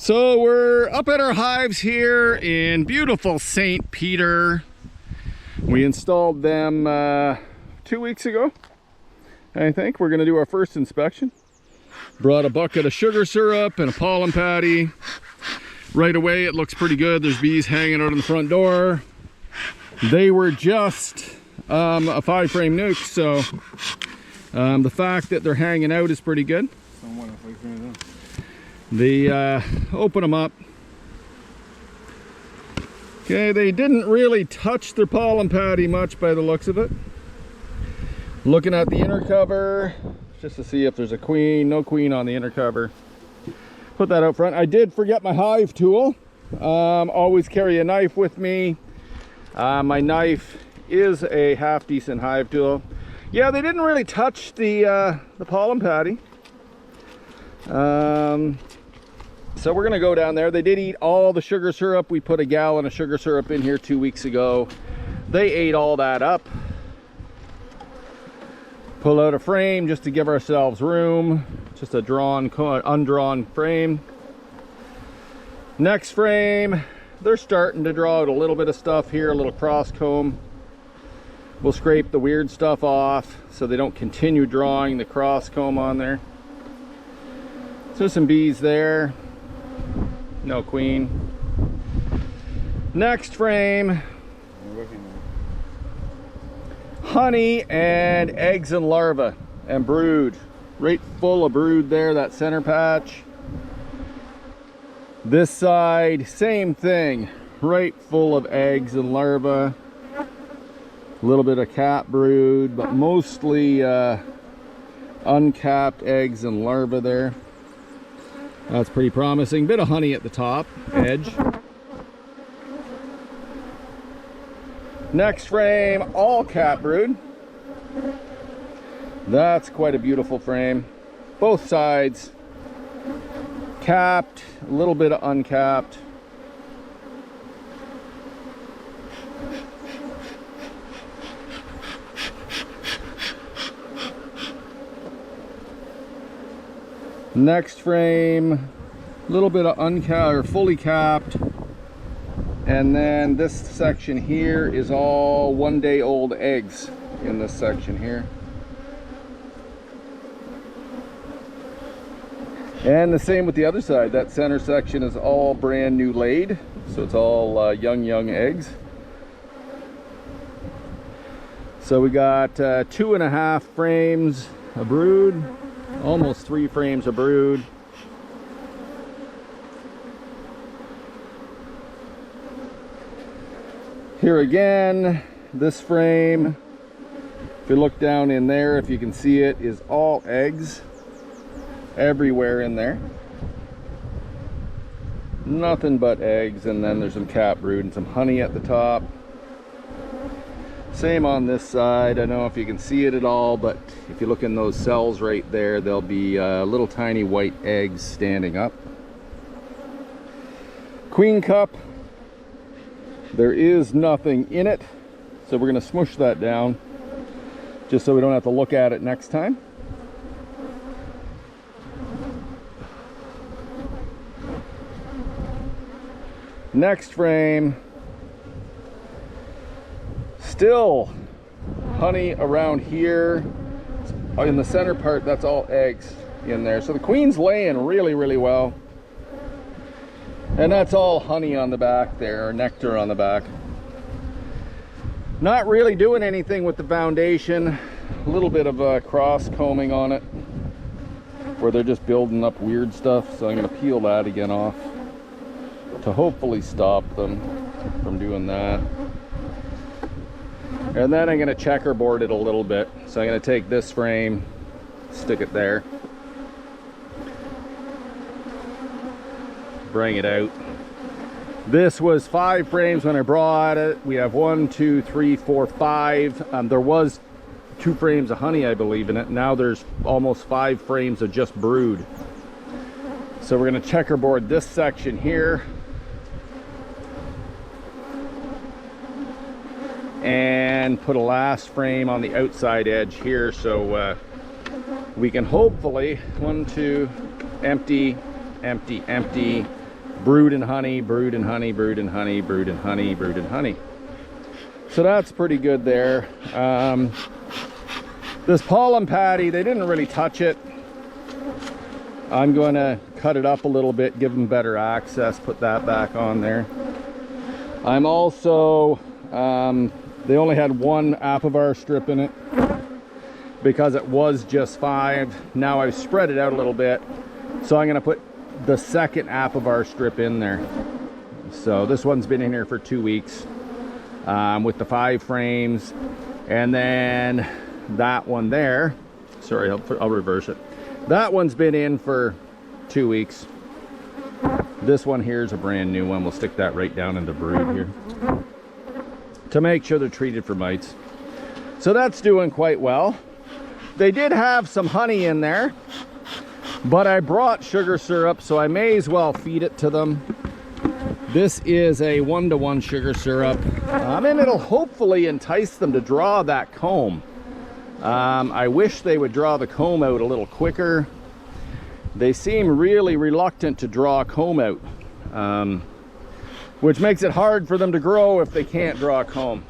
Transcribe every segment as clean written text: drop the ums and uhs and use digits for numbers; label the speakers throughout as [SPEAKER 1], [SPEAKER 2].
[SPEAKER 1] So we're up at our hives here in beautiful St. Peter. We installed them 2 weeks ago, I think. We're going to do our first inspection. Brought a bucket of sugar syrup and a pollen patty. Right away it looks pretty good. There's bees hanging out in the front door. They were just a 5-frame nuke, so the fact that they're hanging out is pretty good. They open them up. Okay, they didn't really touch their pollen patty much by the looks of it. Looking at the inner cover just to see if there's a queen. No queen on the inner cover. Put that out front. I did forget my hive tool. Always carry a knife with me. My knife is a half decent hive tool. Yeah, they didn't really touch the pollen patty. So we're gonna go down there. They did eat all the sugar syrup. We put a gallon of sugar syrup in here 2 weeks ago. They ate all that up. Pull out a frame just to give ourselves room. Just a undrawn frame. Next frame, they're starting to draw out a little bit of stuff here, a little cross comb. We'll scrape the weird stuff off so they don't continue drawing the cross comb on there. So some bees there. No queen. Next frame, honey and eggs and larvae and brood. Right full of brood there, that center patch. This side, same thing. Right full of eggs and larvae. A little bit of cap brood, but mostly uncapped eggs and larvae there. That's pretty promising. Bit of honey at the top edge. Next frame, all cap brood. That's quite a beautiful frame. Both sides capped, a little bit of uncapped. Next frame, a little bit of uncapped or fully capped. And then this section here is all 1-day-old eggs in this section here. And the same with the other side. That center section is all brand new laid. So it's all young eggs. So we got 2.5 frames of brood. Almost 3 frames of brood. Here again, this frame, if you look down in there, if you can see it, is all eggs everywhere in there. Nothing but eggs, and then there's some cap brood and some honey at the top. Same on this side. I don't know if you can see it at all, but if you look in those cells right there, there'll be little tiny white eggs standing up. Queen cup. There is nothing in it, so we're going to smush that down just so we don't have to look at it next time. Next frame. Still honey around here. In the center part, that's all eggs in there. So the queen's laying really well. And that's all honey on the back there, or nectar on the back. Not really doing anything with the foundation. A little bit of cross combing on it, where they're just building up weird stuff. So I'm going to peel that again off to hopefully stop them from doing that. And then I'm going to checkerboard it a little bit. So I'm going to take this frame, stick it there, bring it out. This was 5 frames when I brought it. We have 1, 2, 3, 4, 5. There was 2 frames of honey, I believe, in it. Now there's almost 5 frames of just brood. So we're going to checkerboard this section here. And put a last frame on the outside edge here, so we can hopefully 1, 2, empty, empty, empty, brood and honey, brood and honey, brood and honey, brood and honey, brood and honey. So that's pretty good there. This pollen patty, they didn't really touch it. I'm going to cut it up a little bit, give them better access, put that back on there. I'm also, they only had one apivar strip in it because it was just 5. Now I've spread it out a little bit. So I'm going to put the second apivar strip in there. So this one's been in here for 2 weeks with the 5 frames. And then that one there, sorry, I'll reverse it. That one's been in for 2 weeks. This one here is a brand new one. We'll stick that right down into brood here to make sure they're treated for mites. So that's doing quite well. They did have some honey in there, but I brought sugar syrup, so I may as well feed it to them. This is a 1-to-1 sugar syrup, and it'll hopefully entice them to draw that comb. I wish they would draw the comb out a little quicker. They seem really reluctant to draw a comb out, which makes it hard for them to grow if they can't draw a comb.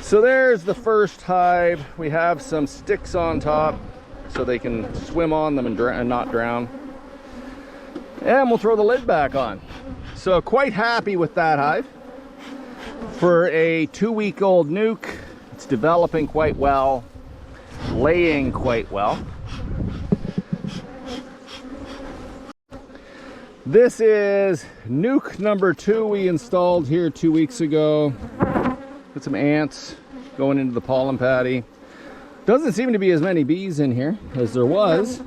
[SPEAKER 1] So there's the first hive. We have some sticks on top so they can swim on them and not drown. And we'll throw the lid back on. So quite happy with that hive. For a 2-week-old nuke, it's developing quite well, laying quite well. This is nuke number 2 we installed here 2 weeks ago. Got some ants going into the pollen patty. Doesn't seem to be as many bees in here as there was.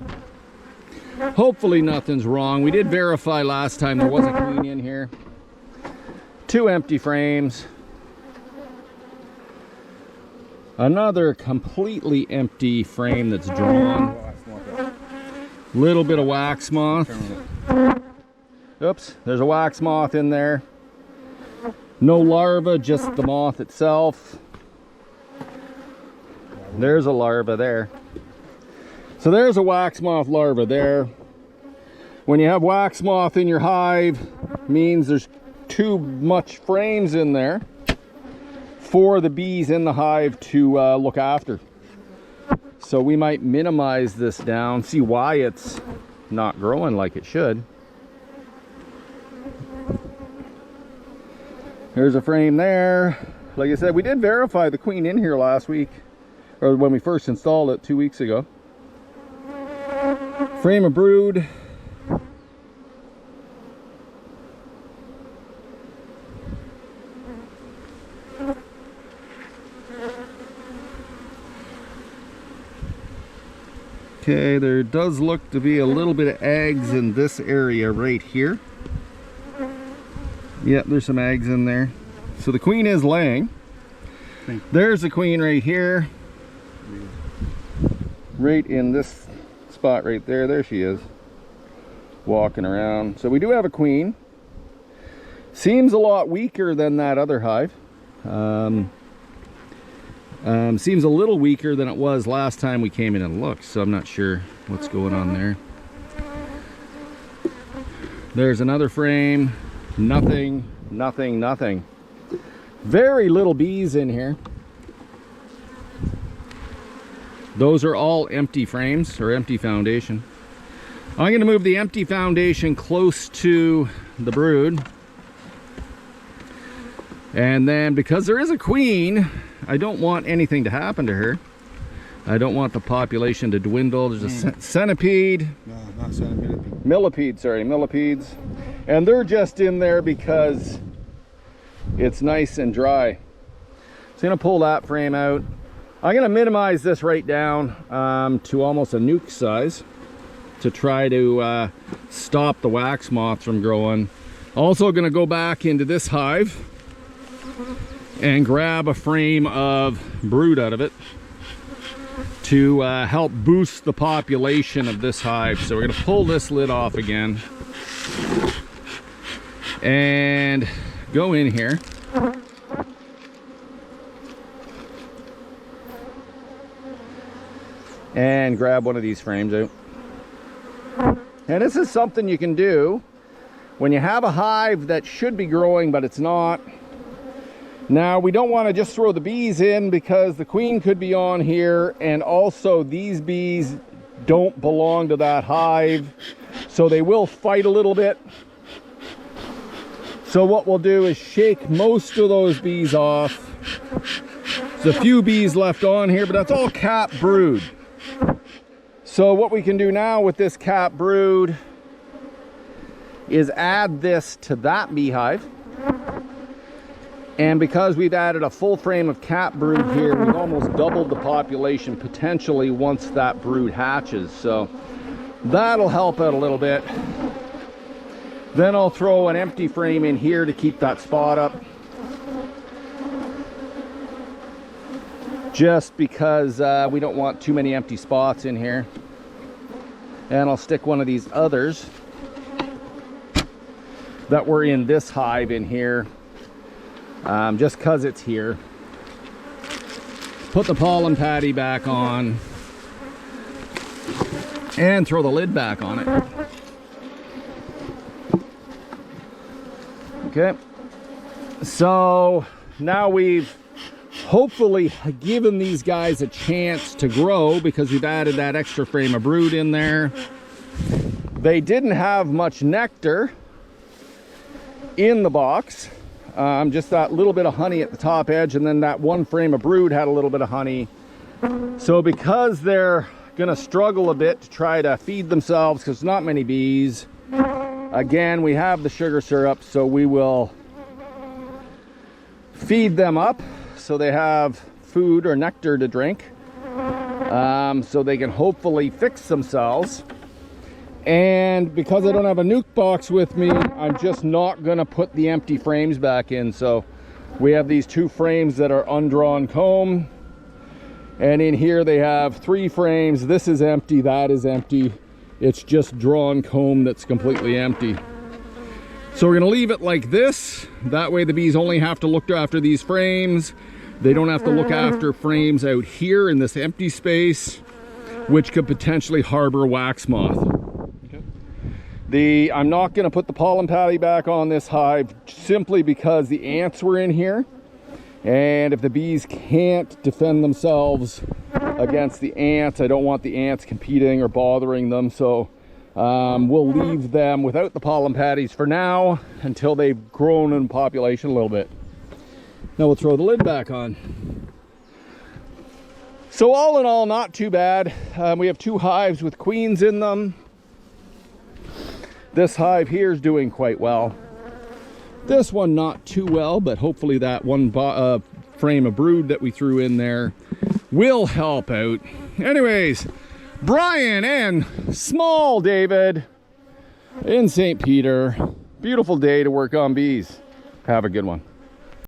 [SPEAKER 1] Hopefully nothing's wrong. We did verify last time there was a queen in here. 2 empty frames. Another completely empty frame that's drawn. Little bit of wax moth. Oops, there's a wax moth in there. No larva, just the moth itself. There's a larva there. So there's a wax moth larva there. When you have wax moth in your hive, means there's too much frames in there for the bees in the hive to look after. So we might minimize this down, see why it's not growing like it should. There's a frame there. Like I said, we did verify the queen in here last week, or when we first installed it 2 weeks ago. Frame of brood. Okay, there does look to be a little bit of eggs in this area right here. Yep, there's some eggs in there. So the queen is laying. There's the queen right here. Right in this spot right there. There she is. Walking around. So we do have a queen. Seems a lot weaker than that other hive. Seems a little weaker than it was last time we came in and looked. So I'm not sure what's going on there. There's another frame. Nothing, nothing, nothing. Very little bees in here. Those are all empty frames or empty foundation. I'm going to move the empty foundation close to the brood. And then because there is a queen, I don't want anything to happen to her. I don't want the population to dwindle. There's a centipede.
[SPEAKER 2] No, not centipede.
[SPEAKER 1] Millipede, sorry, millipedes. And they're just in there because it's nice and dry. So I'm gonna pull that frame out. I'm gonna minimize this right down to almost a nuke size to try to stop the wax moth from growing. Also gonna go back into this hive and grab a frame of brood out of it to help boost the population of this hive. So we're gonna pull this lid off again and go in here. And grab one of these frames out. And this is something you can do when you have a hive that should be growing but it's not. Now we don't want to just throw the bees in because the queen could be on here, and also these bees don't belong to that hive, so they will fight a little bit. So what we'll do is shake most of those bees off. There's a few bees left on here, but that's all cap brood. So what we can do now with this cap brood is add this to that beehive. And because we've added a full frame of cap brood here, we've almost doubled the population potentially once that brood hatches. So that'll help out a little bit. Then I'll throw an empty frame in here to keep that spot up. Just because we don't want too many empty spots in here. And I'll stick one of these others that were in this hive in here. Just because it's here. Put the pollen patty back on and throw the lid back on it. Okay, so now we've hopefully given these guys a chance to grow because we've added that extra frame of brood in there. They didn't have much nectar in the box. Just that little bit of honey at the top edge, and then that one frame of brood had a little bit of honey. So because they're gonna struggle a bit to try to feed themselves because not many bees, again we have the sugar syrup, so we will feed them up so they have food or nectar to drink, so they can hopefully fix themselves. And because I don't have a nuke box with me, I'm just not gonna put the empty frames back in. So we have these 2 frames that are undrawn comb, and in here they have 3 frames. This is empty, that is empty. It's just drawn comb that's completely empty. So we're gonna leave it like this. That way the bees only have to look after these frames. They don't have to look after frames out here in this empty space, which could potentially harbor wax moth. I'm not going to put the pollen patty back on this hive simply because the ants were in here, and if the bees can't defend themselves against the ants, I don't want the ants competing or bothering them. So we'll leave them without the pollen patties for now until they've grown in population a little bit. Now we'll throw the lid back on. So all in all, not too bad. We have 2 hives with queens in them. This hive here is doing quite well. This one not too well, but hopefully that one frame of brood that we threw in there will help out. Anyways, Brian and small David in St. Peter. Beautiful day to work on bees. Have a good one.